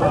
2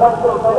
10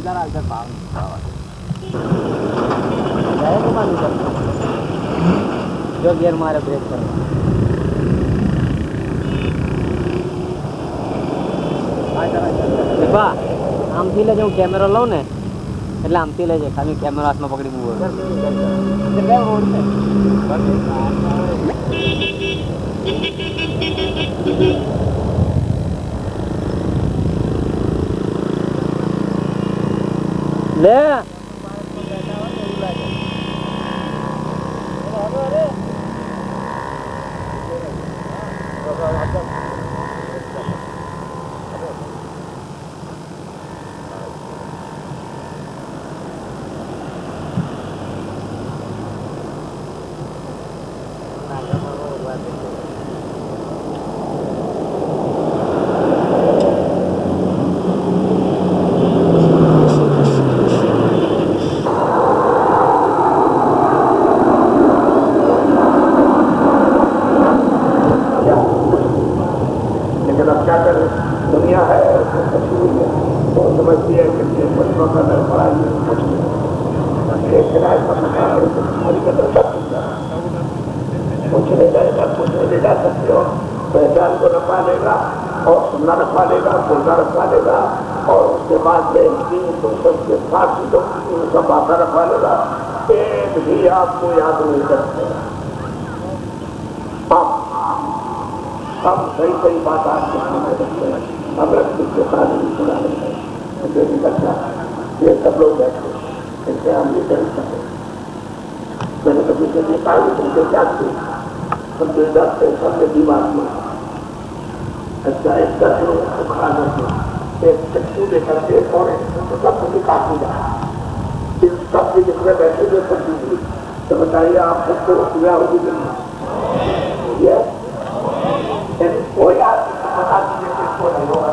ادھر آ ادھر باہر جو گیئر مارے بریک کر આમથી લેજે હું કેમેરો લઉં ને એટલે આમથી લેજે ખાલી કેમેરો હાથમાં પકડી મૂકો લે پہچان کو رکھوا لے گا اور سننا رکھوا لے گا بولنا رکھوا لے گا اور اس کے بعد میں سب کے ساتھ سب باتیں رکھوا لے گا ایک بھی آپ کو یاد نہیں کرتے ہم صحیح صحیح بات آپ کے سامنے رکھتے ہیں ہم رکھتے کے ساتھ نہیں سنا رہے ہیں مجھے نہیں لگتا یہ سب لوگ بیٹھے اس سے ہم نہیں کر سکتے میں نے کبھی سے دیکھا تم سے کیا سب کے ڈرتے سب کے دیوار میں اچھا ایک کچروں کو کھا کرتے ایک چکو لے کر کے اور سب کو کاٹ دیا اس سب کے جس میں بیٹھے ہوئے سب دیجیے تو بتائیے آپ سب کو کیا ہوگی کوئی آدمی بتا دیجیے کہ کو نہیں ہوگا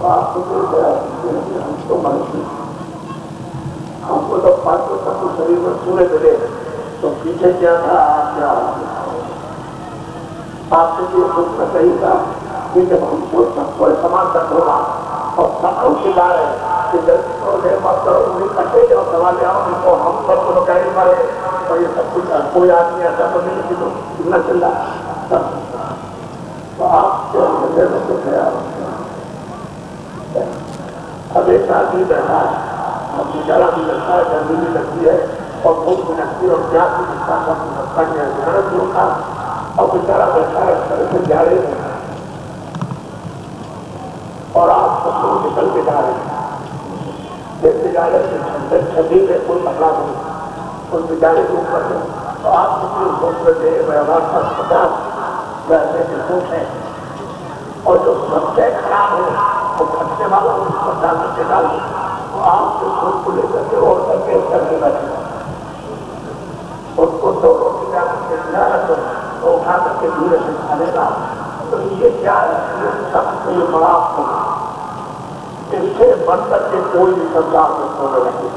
ہم تو منشی ہم کو تو پانچوں تک تو شریر میں پورے ملے تو پیچھے کیا تھا کیا آپ سے یہ سوچنا صحیح تھا کہ جب ہم کو تھوڑے سامان تک ہوگا اور سب کو سکھا رہے کہ جلدی کرو دیر بات کرو انہیں کٹے جاؤ سوال آؤ نہیں تو ہم سب کو کہیں مارے اور یہ سب کچھ کوئی آدمی ایسا تو نہیں کہ کتنا چل رہا تو آپ کو خیال اب ایک آدمی بیٹھا ہے اب بیچارہ بھی لگتا ہے گرمی بھی لگتی ہے اور بھوک بھی لگتی ہے اور پیاس بھی لگتا ہے محنت بھی ہوتا اور بیچارہ بیٹھا ہے اس طرح سے جا رہے ہیں اور آپ سب لوگ نکل کے جا رہے ہیں دیکھتے جا رہے ہیں شدید ہے کوئی مسئلہ نہیں اس بیچارے کے اوپر ہے تو آپ سب لوگ سوچ رہے تھے میں ہمارے پاس 50 ویسے کے سوچ ہے اور جو سب سے خراب ہے وہ کھٹنے والا اس پر ڈالنے کے ڈال تو آپ کے سوچ کو لے کر کے اور کر کے کرنے بیٹھے اس کو 2 روٹی کا کے دیا تو اٹھا کر کے دھیرے سے کھانے گا تو یہ کیا ہے یہ سب سے بڑا ہوگا اس سے بڑھ کر کے کوئی بھی سرکار کو چھوڑے رکھے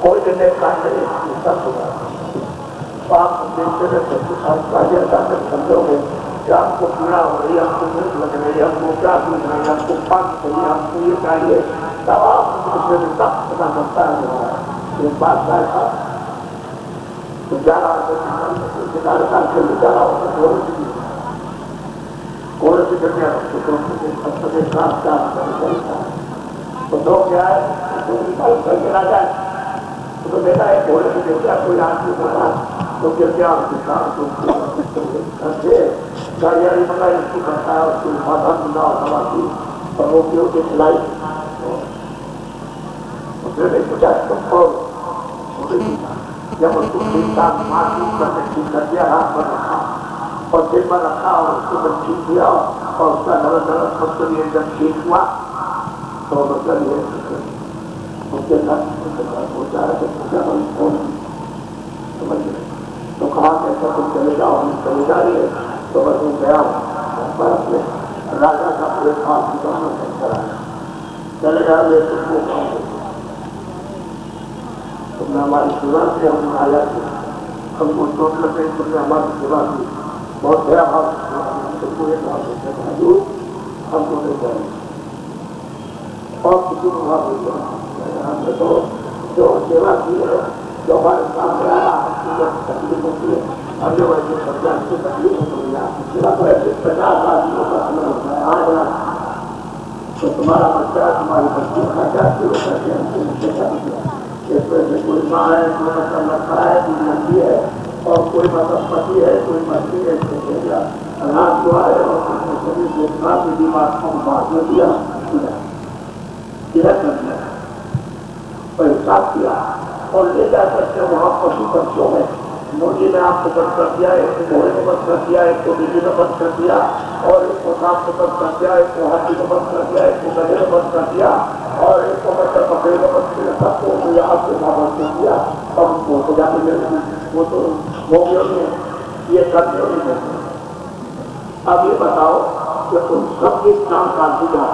کوئی دنے کا نہیں سب ہوگا تو آپ دیکھتے رہتے کچھ آپ کا جیسا کر سمجھو گے کہ آپ کو پیڑا ہو رہی ہے آپ کو مرد لگ رہی ہے آپ کو کیا لگ رہی ہے آپ کو پانچ چاہیے آپ کو یہ چاہیے تب آپ اس میں سب پتا کرتا ہے ایک بات کا تو 11 سال کے بیچارہ ہوتا گھوڑے سے کرنے تو دو کیا ہے کر کے راجا ہے تو بیٹا ہے گھوڑے سے دیکھتا کوئی آدمی بنا تو پھر کیا گاڑیاں منگائی اس کو کرتا ہے اس کو ماتھا بنا سوا کی اور وہ پیو کے کھلائی پھر نہیں پوچھا تم کو جب اس کو ٹھیک معلوم کرنے ٹھیک کر دیا ہاتھ پر رکھا اور دل پر رکھا اور اس کو جب ٹھیک کیا اور اس کا نرم نرم سب کے لیے جب ٹھیک ہوا تو مطلب یہ اس کے ساتھ پہنچا رہے سمجھ گئے تو کہا کہ ایسا تم چلے جاؤ ہم چلے جا رہی ہے تو بس وہ گیا پر اپنے راجا کا پورے خاص کرایا چلے جا رہے تم نے ہماری سیوا سے ہم آیا ہم کو چوٹ لگے تم نے ہماری سیوا کی بہت بڑا بھاگ تم کو ایک بات ہم کو نہیں جائیں اور کسی کو ہم نے تو جو سیوا کی ہے جو ہمارے سامنے آیا تکلیف ہوتی ہے اور جو ایسے سرکار کی تکلیف ہوتی ہے سیوا تو ایسے 50 آدمیوں کا سمجھ ہوتا ہے آج تو تمہارا بچہ تمہاری بچی خرچہ شروع کر کے ہم سے اس میں سے کوئی ماں ہے کوئی مطلب لڑکا ہے کوئی لڑکی ہے اور کوئی مطلب پتی ہے کوئی مچھلی ہے رات جو آئے اور شریر سے کافی بیمار کو بات میں دیا کر دیا اور حساب کیا اور لے جا کر کے وہاں پشو پکشیوں میں مرغی میں آپ کو بند کر دیا ایک کو گھوڑے میں بند کر دیا ایک کو بجلی میں بند کر دیا اور ایک کو سانپ میں بند کر دیا ایک کو ہاتھی میں بند کر دیا ایک کو گدھے میں بند کر دیا اور ایک کو مچھر پکڑے میں بند کیا سب کو آپ کے ساتھ بند کر دیا اور وہ تو جا کے وہ تو ہو گیا نہیں یہ کرنے نہیں اب یہ بتاؤ کہ ان سب کے کام کا دیا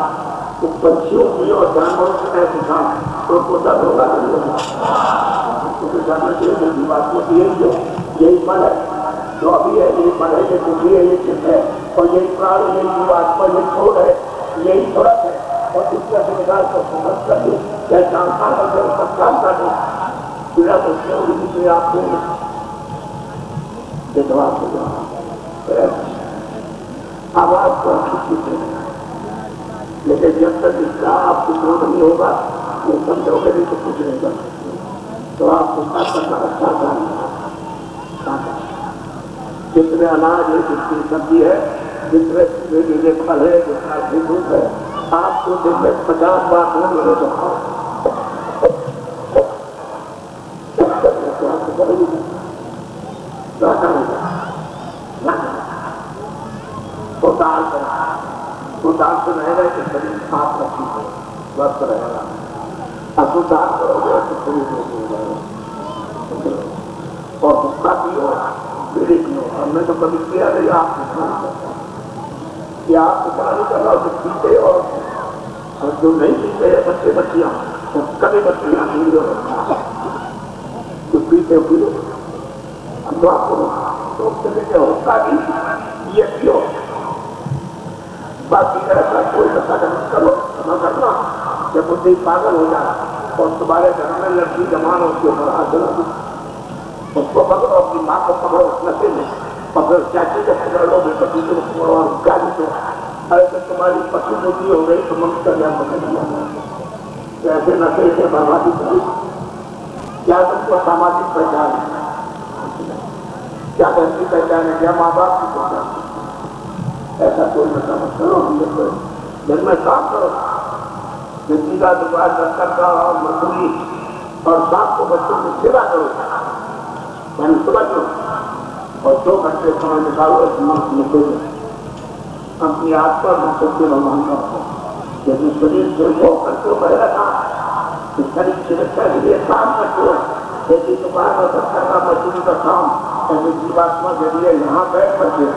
تو پنچھیوں کی اور جانوروں کے ایسے کام تو کو درد ہوگا نہیں ہوگا جاننا چاہیے بات ہوتی ہے جو یہی من ہے جو ابھی ہے یہی من ہے یہ بوڑھی ہے یہ چپ ہے اور یہی پران یہی جیوات پر یہ چھوڑ ہے یہی سڑک ہے اور اس کا ذمہ دار کو سمجھ کر دیں چاہے جانتا کر دیں سب کام کر دیں بنا تو سے آپ کو جواب ہو جانا آواز کو کسی سے لیکن جب تک اس کا آپ کو نہیں ہوگا وہ سمجھو گے نہیں تو کچھ نہیں کر تو آپ کو کرنا اچھا کرنا جتنے اناج ہے جتنی سبزی ہے جتنے پھل ہے جتنا دودھ ہے آپ کو دن میں 50 بار نہیں ملے تو کھاؤ دال تو رہے گا کہ شریر صاف رکھی ہے وقت رہے گا اب دال کرو گے تو شریر نہیں ہو جائے گا اور حصہ پیو بیڑی پیو اور میں تو کبھی کیا نہیں آپ کو کہ آپ کو پانی کر رہا ہو تو پیتے اور جو نہیں پیتے ہیں بچے بچیاں تو کبھی بچیاں پیڑ تو پیتے پیو تو آپ کو ہوتا بھی یہ پیو باقی ایسا کوئی نشہ نہیں کرو نہ کرنا جب وہ دل پاگل ہو جائے اور تمہارے گھر میں لڑکی جمان ہو کے اوپر ہاتھ ڈال دو اس کو پکڑو اپنی ماں کو پکڑو اس نشے میں پکڑ چاچی کو پکڑ لو بے پتی کو پکڑو اور گاڑی کو ایسے تمہاری پتی موتی ہو گئی تو من کا دھیان پکڑ لیا ایسے نشے سے بربادی کری کیا تم کو ساماجک پہچان ہے کیا گھر کی پہچان ہے کیا ماں باپ کی پہچان ہے ایسا کوئی نشہ مت کرو دن میں کام کرو زندگی کا دکان دفتر کا اور مزدوری اور شام کو بچوں کی سیوا کرو یعنی صبح کرو اور 2 گھنٹے سمے نکالو نکل اپنی آپ پر مقصد کے بھگوان کا جیسے شریر سے وہ کرتے ہو پہلا کام اس شریر کی رکشا کے لیے کام کرتے ہو جیسے دکان اور دفتر کا مزدوری کا کام ایسے جیواتما کے لیے یہاں بیٹھ کر کے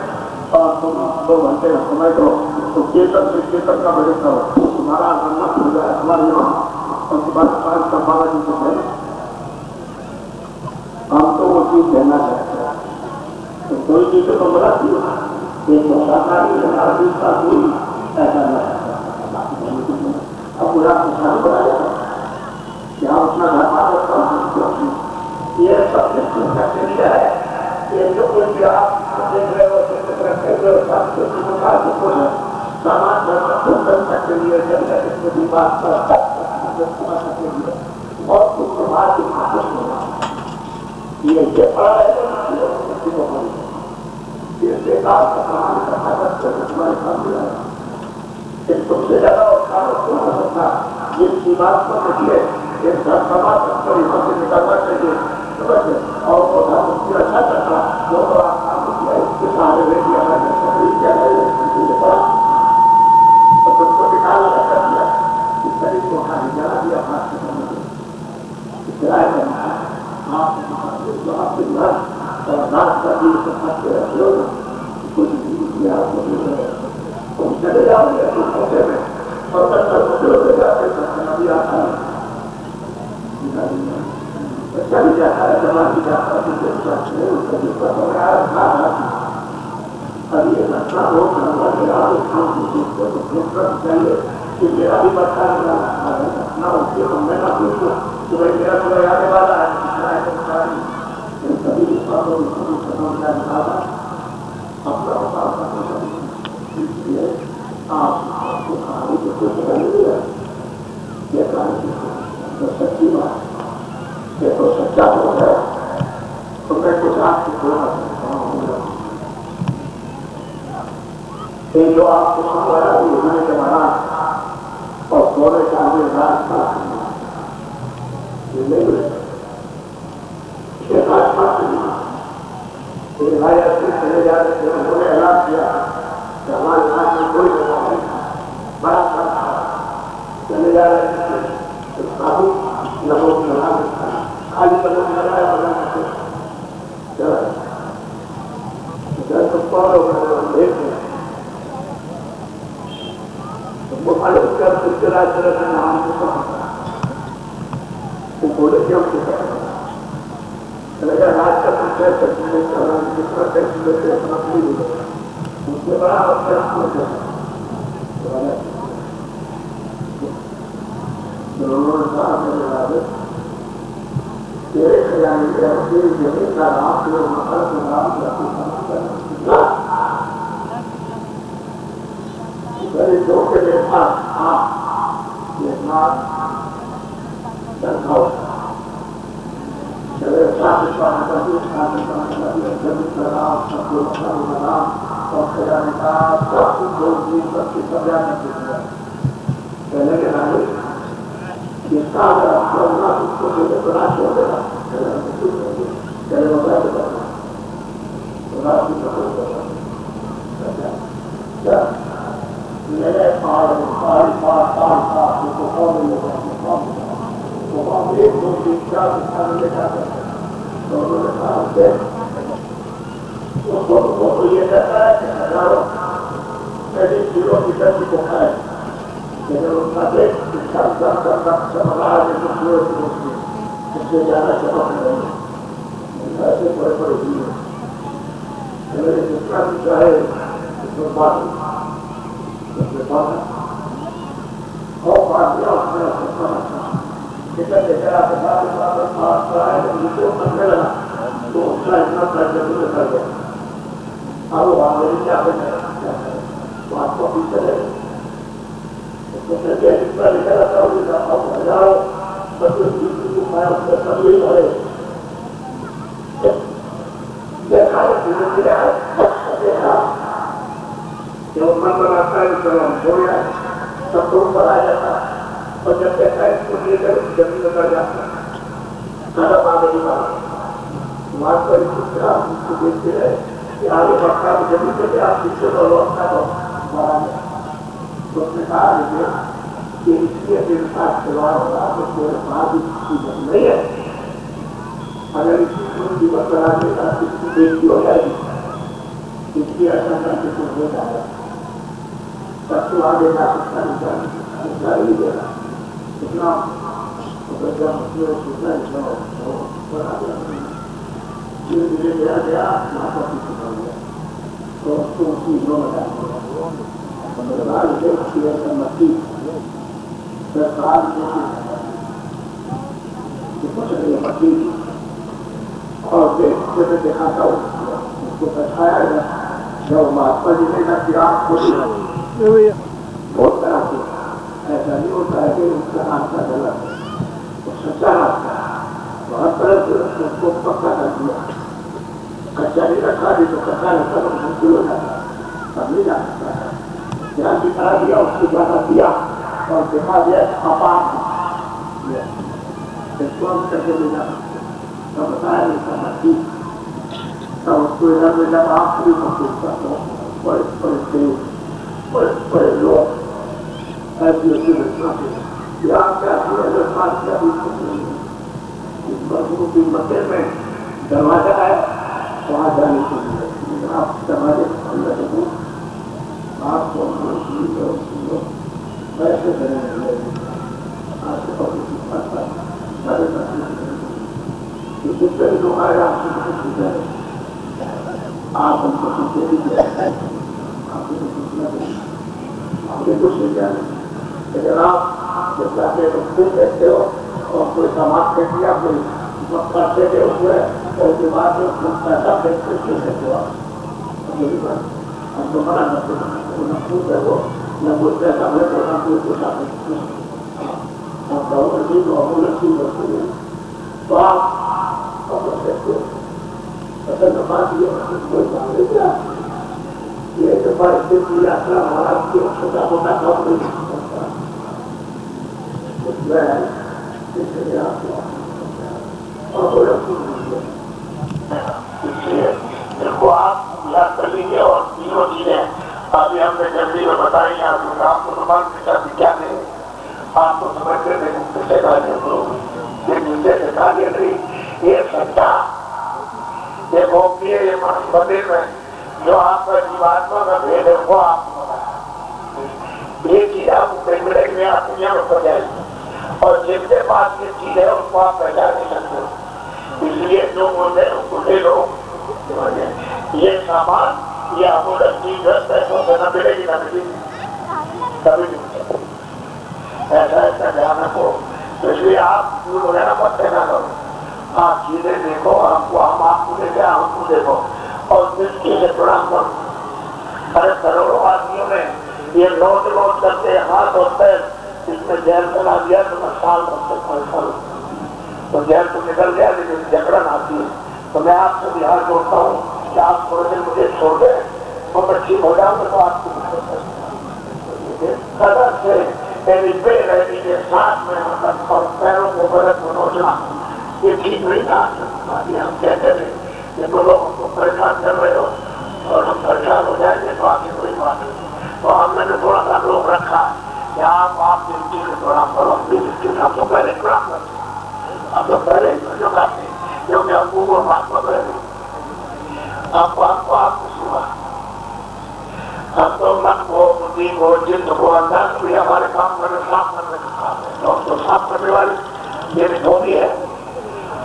اور تم 2 گھنٹے سمے دو تو کیرتن سے کیرتن کا بجٹ کرو تمہارا گننا ہو جائے ہمارے یہاں اور تمہارے پاس سنبھالا جی سے ہم تو وہ چیز دینا چاہتے ہیں تو کوئی چیزیں تو بڑا تھی ایک سرکاری کا کوئی ایسا نہیں اب پورا کسان بنایا یہاں اپنا گھر بار یہ سب کچھ لیا ہے یہ جو کوئی بھی آپ دیکھ رہے ہو سامان کے لیے بات اور کچھ سماج یہ پڑا ہے سب سے زیادہ یہ بات کو دیکھیے سماج پر نکالنا چاہیے اور وہ اچھا کرتا جو سارے چلے جاؤ گے اور چل جاتا ہے اب یہ مسئلہ ہو کرنا میرا چاہیے کہ میرا بھی بچہ نہ اس کے میں نہ پوچھوں کہ بھائی میرا تھوڑا یاد والا ہے سبھی اپنا اس لیے آپ کو کہانی کو کچھ نہیں ہے یہ کہانی تو سچی بات یہ تو سچا ہو ہے تو میں کچھ آپ کو بولنا چاہتا ہوں یہ جو آپ کو سنوایا ہونے کے بعد اور سونے چاہنے رات کا یہ نہیں ہے یہ بات بات نہیں یہ روایت سے چلے جا رہے تھے انہوں نے اعلان کیا کہ ہمارے ساتھ میں کوئی جگہ نہیں بڑا تھا چلے جا رہے تھے کافی لوگوں کی خالی لوگوں نے لگایا بنا تو پڑھو دیکھتے وہ معلوم کر سلسلہ طرح سے نام کو وہ بولے کہ ہم کو لگا راج کا کچھ ہے سکتے جس طرح ٹیکس لیتے اتنا نہیں ہوگا اس میں بڑا وقت انہوں نے کہا میرے رابط تیرے خیالی تیری زمین کا نام تیرے مقر کے نام کا میرے دو کے لیے یہ نام درخواست چلے ساتھ اور خیال کا سب کچھ دو دن سب کی سبیا نہیں پہلے کے نام یہ سارا کرنا اس کو میرے بنا چھوڑ دینا چلے وہ بیٹھ کرنا میرے پاس ایک دو تین چار لے جاتے یہ کہتا ہے کہ ہزاروں میری کلو میٹر کی کوکھا ہے لیکن ان کا دیکھ اس سے زیادہ چمک نہیں ایسے بڑے بڑے میرے جتنا بھی چاہے اس میں بات اور بات دیا اس میں ٹکٹ لے کر آپ کے ساتھ کرنے لگا تو اس کا اتنا خرچہ نہیں کر گیا اب وہ میری کیا کرنا تو آپ کو پیچھے لے اس کو کہتے ہیں جتنا لے کر آتا ہوں ہزاروں سب سب یہی بڑے دیکھا دھیرے دھیرے دیکھا کہ وہ من بناتا ہے چلو ہم چھوڑ جائے سب تو اوپر آ جاتا اور جب دیکھا ہے اس کو لے کر زمین میں کر جاتا قدم آگے نہیں بڑھا مارک پر اس کو دیکھتے رہے کہ آگے بڑھتا ہے زمین سے آپ پیچھے کو لوٹتا تو بڑھا جائے تو اس نے کہا لیجیے کہ اس لیے میرے ساتھ کھلواڑ ہو رہا تو میرے پاس اس کی نہیں ہے اگر اس کی بات کرا کے ساتھ اس کی بےزتی ہو جائے گی اس کی ایسا کر کے کچھ ہو جائے گا تب تو آگے جا سکتا نہیں دے رہا اتنا دھیرے دھیرے گیا گیا واپس چکا گیا تو اس کو اسی میں مچھلی مچھلی اور دیکھا تھا اس کو بٹھایا گیا جب مہاتما جی نے کہا کہ آپ کو بہت طرح سے ایسا نہیں ہوتا ہے کہ اس کا راستہ غلط ہے وہ سچا راستہ ہے بہت طرح سے اس کو پکا کر دیا کچا نہیں رکھا نہیں تو کچا رکھا تو مشکل ہو جاتا تب نہیں جا سکتا ہے جہاں دکھا دیا اس کو زیادہ دیا اور دکھا دیا آپات اس کو ہم کر کے لے جا سکتے تو بتایا نہیں تھا ٹھیک تب اس کو ادھر میں جب آپ بھی محسوس کرتا ہوں بڑے بڑے تیز بڑے بڑے لوگ ایسی ایسی رچنا کے یہاں کیا بات کیا اس بزرگوں کی مسئلے میں دروازہ ہے وہاں جانے کے لیے آپ دروازے اندر آپ کو ویسے کریں آپ کو لوگ آئے آپ سے آپ ہم کو سوچے دیجیے آپ کو سوچنا چاہیے آپ نے کچھ نہیں کیا اگر آپ جب چاہتے رکھتے کہتے ہو اور کوئی سامان پھینک دیا کوئی مکہ پھینکے ہوئے اور اس کے بعد میں پیسہ پھینکتے کیوں کہتے ہو آپ ہم تو منع کرتے ہیں نہ پوچھ ہے وہ نہ کوئی پیسہ پھینکو نہ کوئی پیسہ پھینکو آپ کہو کہ تو ہم لکھی کرتے ہیں تو آپ اپنا کہتے ہو اصل نماز یہ کوئی کام نہیں کیا یہ تو بڑے دن کی یاترا ہمارا چھوٹا موٹا کام نہیں کرتا اس میں اس لیے آپ اور اس لیے دیکھو آپ یاد کر لیجیے اور تینوں چیزیں ابھی ہم نے جلدی میں بتائی آپ کو نماز کے ساتھ کیا نہیں آپ کو سمجھتے تھے کسے کھانے کو یہ مجھے سکھا دیا نہیں یہ سچا دیکھو کہ یہ مندر میں جو آپ کا جیواتما کا بھید ہے وہ آپ کو بتایا یہ چیز آپ کو کہیں ملے گی آپ دنیا میں پڑ جائے گی اور جن کے پاس یہ چیز ہے اس کو آپ پہچان نہیں سکتے اس لیے جو بولتے ہیں اس کو لے لو یہ سامان یہ آپ کو چیز ہے پیسوں سے نہ ملے گی نہ ملے گی کبھی نہیں ملے گی ایسا ایسا دھیان رکھو اس لیے آپ دور وغیرہ مت پہنا کرو آپ چیزیں دیکھو آپ کو لے کے ہم کو دیکھو اور دل سے پرام کرو ارے کروڑوں آدمیوں میں یہ نوٹ کرتے ہاتھ اور پیر اس میں جیل چلا دیا تو میں سال بچے تو جیل تو نکل گیا لیکن جکڑن آتی ہے تو میں آپ سے بھی ہاتھ جوڑتا ہوں کہ آپ تھوڑے دن مجھے چھوڑ دیں اور میں ٹھیک ہو جاؤں گا تو آپ کو قدر سے میری بے رہی کے ساتھ میں اور پیروں کو غلط نوچنا یہ ٹھیک نہیں تھا ہم کہتے تھے کہ دو لوگوں کو پریشان کر رہے ہو اور ہم پریشان ہو جائیں گے تو آگے کوئی بات نہیں تو ہم نے تھوڑا سا روک رکھا کہ آپ دلچی سے پرام کرو اپنی دلچی سے ہم تو پہلے پرام کرتے اب تو پہلے جو کہتے ہیں کیونکہ ہم کو بات کر رہے ہیں آپ کو سوا ہم تو من کو بدھی کو جلد کو انداز بھی ہمارے کام کرنے صاف کرنے کا کام ہے اور تو صاف کرنے والی میری دھونی ہے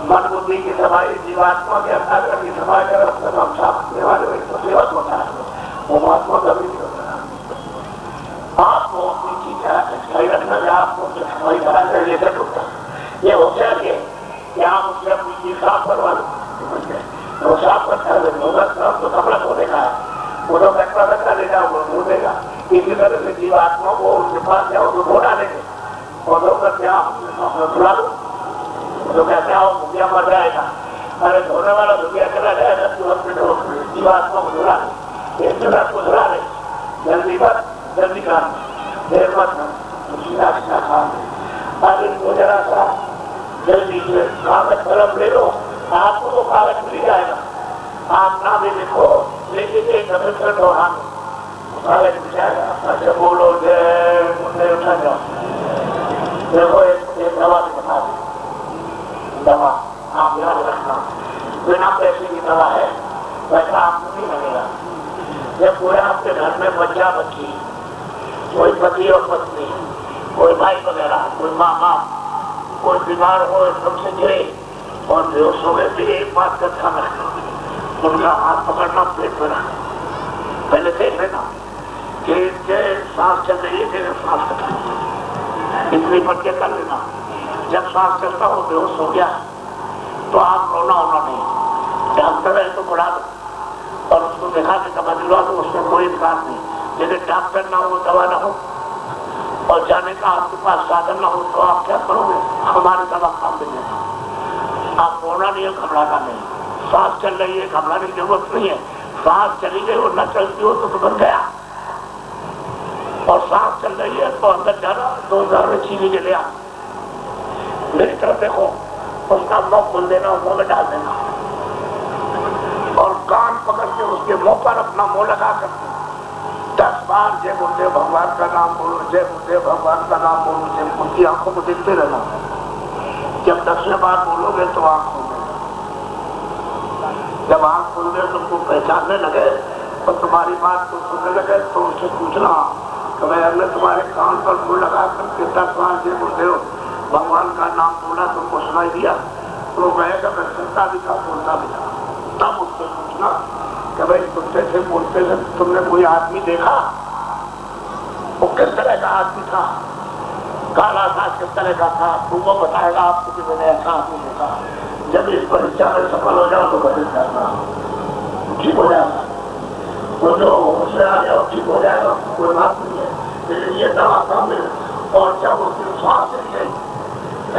من بدھی کی صفائی جیواتما کے اندر کی صفائی کا رفتہ ہم صاف کرنے والے ہوئے تو سیوت ہوتا ہے وہ مہاتما کبھی نہیں ہوتا آپ کو اپنی چیزیں صحیح رکھنا ہے آپ کو صفائی کرا کر یہ سب ہوتا یہ ہو جائے کہ آپ اس سے اپنی چیز صاف کروا لیں وہ صاف کرتا ہے ہوگا تو کپڑا دھونے کا ہے وہ تو کپڑا رکھا لے جاؤ وہ دھو دے گا اسی طرح سے جیواتما کو ان کے پاس جاؤ تو دھو ڈالیں گے اور دھو کر کے آپ دھلا دو تو کہتے ہیں بھیا مر جائے گا ارے دھونے والا بھیا چلا جائے گا تو اپنے جیواتما کو دھلا دے ایک جگہ کو دھلا دے جلدی مت جلدی کام دیر مت سیدھا سیدھا کام اب ان کو ذرا سا جلدی سے کاغذ قلم لے لو آپ کو تو کاغذ مل جائے گا آپ نہ بھی لکھو لیکن ایک دفعہ سے دوران کاغذ مل جائے گا اچھا بولو جے منڈے اٹھا جاؤ دیکھو ایک دوا بھی بتا دیں دوا آپ یاد رکھنا بنا پیسے کی دوا ہے پیسہ آپ کو نہیں لگے گا جب پورے آپ کے گھر میں بچہ بچی کوئی پتی اور پتنی کوئی بھائی وغیرہ کوئی ماں باپ کوئی بیمار ہو سب سے گرے اور بیہوش ہو گئے بھی ایک بات کا دھیان رکھنا ان کا ہاتھ پکڑنا پیٹ پہ رکھنا پہلے دیکھ لینا کہ سانس چل رہی ہے کہ سانس چلتا اتنی پٹکے کر لینا جب سانس چلتا ہو بیہوش ہو گیا تو آپ رونا ہونا نہیں ڈاکٹر ہے تو بڑھا دو اور اس کو دکھا کے دوا دلوا دو اس میں کوئی انکار نہیں لیکن ڈاکٹر نہ ہو دوا نہ ہو اور جانے کا آپ کے پاس سادھن نہ ہو تو آپ کیا کرو گے ہماری دوا کام دے گا آپ رونا نہیں ہے گھبرانا نہیں سانس چل رہی ہے گھبرانے کی ضرورت نہیں ہے سانس چلی گئی اور نہ چلتی ہو تو بن گیا اور سانس چل رہی ہے تو اندر جانا 2000 میں چیزیں کے لیا میری طرف دیکھو اس کا منہ کھول دینا اور منہ میں ڈال دینا اور کان پکڑ کے اس کے منہ پر اپنا منہ لگا کر 10 بار جے بولتے بھگوان کا نام بولو جے بولتے بھگوان کا نام بولو جے ان کی آنکھوں کو دیکھتے رہنا جب 10ویں بار بولو گے تو آنکھ کھول گے جب آنکھ کھول گے تم کو پہچاننے لگے اور تمہاری بات کو سننے لگے تو ان سے پوچھنا کہ میں نے تمہارے کان پر منہ لگا کر کے 10 بار جے بولتے ہو بھگوان کا نام بولا تم کو سنائی دیا تو کہے گا میں سنتا بھی تھا بولتا بھی تھا تب اس سے پوچھنا کہ کہ بھائی تم سے پوچھتے تھے تم نے کوئی آدمی دیکھا؟ وہ کس طرح کا آدمی تھا؟ کالا تھا؟ کس طرح کا تھا؟ تو وہ بتائے گا آپ کو کہ میں نے ایسا آدمی دیکھا. جب اس پریچا میں سفل ہو جاؤ تو بدل جانا ٹھیک ہو جائے گا. وہ جو اس میں آ جاؤ ٹھیک ہو جائے گا, کوئی بات نہیں ہے. لیکن یہ دوا کام ہے. اور جب اس کی سانس چلی گئی,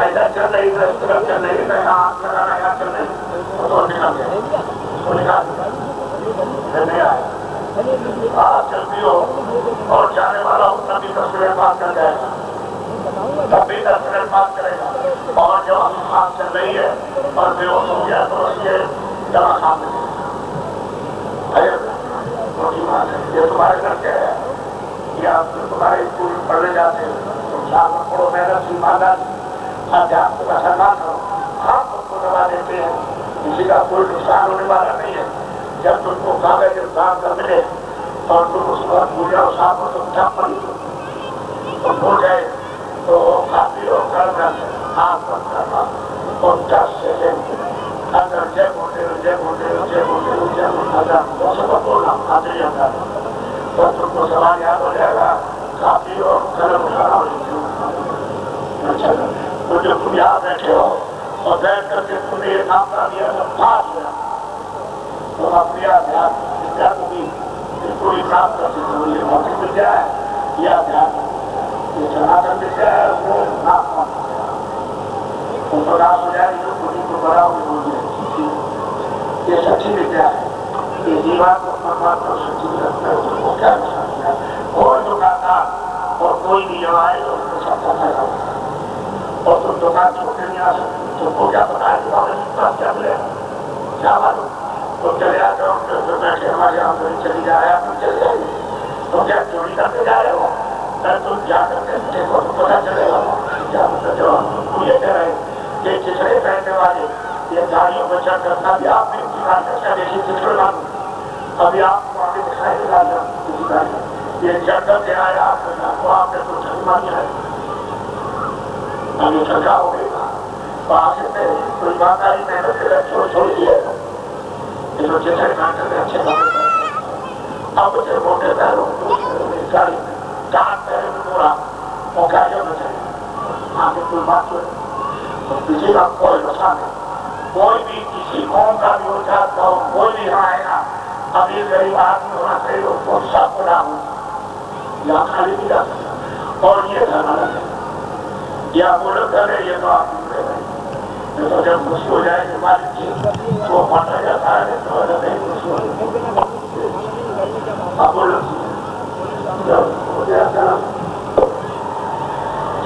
ایسا چل رہی ہے, اس طرح چل رہی ہے, ہاتھ لگا رہا چل رہی تو نکال گیا, اس کو نکال دیا, نہیں آیا. آپ چلتی ہو اور جانے والا ہوں تبھی 10 منٹ بات کر جائے گا, تبھی 10 منٹ بات کرے گا. اور جو سانس چل رہی ہے اور بے ہوش ہو گیا تو یہ دوا کام ہے. یہ تمہارے گھر کے ہے یا تمہارے اسکول پڑھنے جاتے ہیں, تم ساتھ میں پڑھو, محنت سے ایمانداری آپ کا سنمان کرو. آپ کو دوا دیتے ہیں, کسی کا کوئی نقصان ہونے والا نہیں ہے. جب تم کو کاغذ انسان کر ملے اور تم اس وقت بھول جاؤ, صاحب کو تم چھاپ پڑی ہو جائے تو کافی لوگ کر ہاتھ بند کرنا اور 10 سیکنڈ اگر جب ہوتے بولنا آتے جاتا ہے تو تم کو سوال یاد ہو جائے گا. کافی اور قلم اٹھانا ہو اچھا, تو جو تم یہاں بیٹھے ہو اور بیٹھ کر کے تم نے یہ کام کر دیا تو پاس ہوا تو اپنی آدھیات کو بھی کوئی کام کر سکتے, یہ موقع مل جائے یہ آدھیات یہ چلا کر مل جائے وہ ناپ تو ناپ ہو جائے گی تو کو بڑا ہو جائے. یہ سچی ودیا ہے, یہ جیوان کو پرمات کو سچی رکھتا ہے, اس کو کیا نشان ہے. کوئی دکاندار اور کوئی بھی جو آئے تو اس کو سب پتہ ہے اور تم دکان چھوڑ کے نہیں آ سکتے. تم کو کیا پتا ہے کہ کیا ملے کیا معلوم, تو چلے آ جاؤ تو بیٹھے ہمارے یہاں پہ چلی جا رہے ہیں, آپ چلے جائیں گے تو کیا چوری کرتے جا رہے ہو, تم جا کر کے دیکھو تو پتا چلے گا کیا مطلب. یہ کہہ رہے کہ چچڑے پہننے والے یہ گاڑیوں میں چڑھ کر ابھی آپ نے دیکھیے چچڑے والوں ابھی آپ کو آگے دکھائی دے رہا یہ چڑھ کر کے آیا آپ نے تو چھڑی ماری ہے, ابھی چڑھا ہو گئی تو آگے میں کوئی ایمانداری محنت کے چھوڑ دیے جو چچڑے پہن کر کے اچھے بات اب مجھے موٹے پیروں گاڑی کان پیروں میں بولا وہ گاڑیوں میں چلے آگے کوئی بات ہوئے تو کسی کا کوئی نقصان نہیں. کوئی بھی کسی قوم کا بھی ہو جاتا ہو, کوئی بھی یہاں آئے گا ابھی غریب آدمی ہونا چاہیے وہ سب بڑا ہوں یہاں خالی نہیں جا سکتا. اور یہ دھرنا ہے یا ملک ہے یہ تو آپ تو جب خوشی ہو جائے گی مالک کی وہ پھٹا جاتا ہے تو نہیں خوشی ہو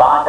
5